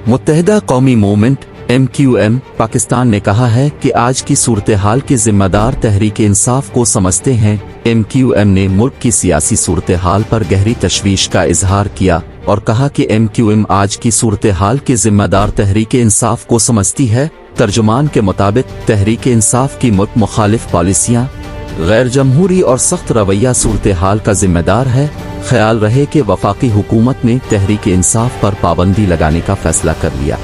मुत्तहिदा कौमी movement MQM Pakistan ने कहा है कि आज की सूरत हाल के जिम्मेदार तहरीक इंसाफ को समझते हैं। MQM ने मुल्क की सियासी सूरत हाल पर गहरी तशवीश का इजहार किया और कहा कि MQM आज की सूरत हाल के जिम्मेदार तहरीक इंसाफ को समझती है। तर्जुमान के मुताबिक तहरीक इंसाफ की मुल्क मुखालिफ पॉलिसियाँ, गैर जमहूरी और सख्त रवैया सूरत हाल का जिम्मेदार है। ख्याल रहे कि वफाकी हुकूमत ने तहरीक इंसाफ पर पाबंदी लगाने का फैसला कर लिया।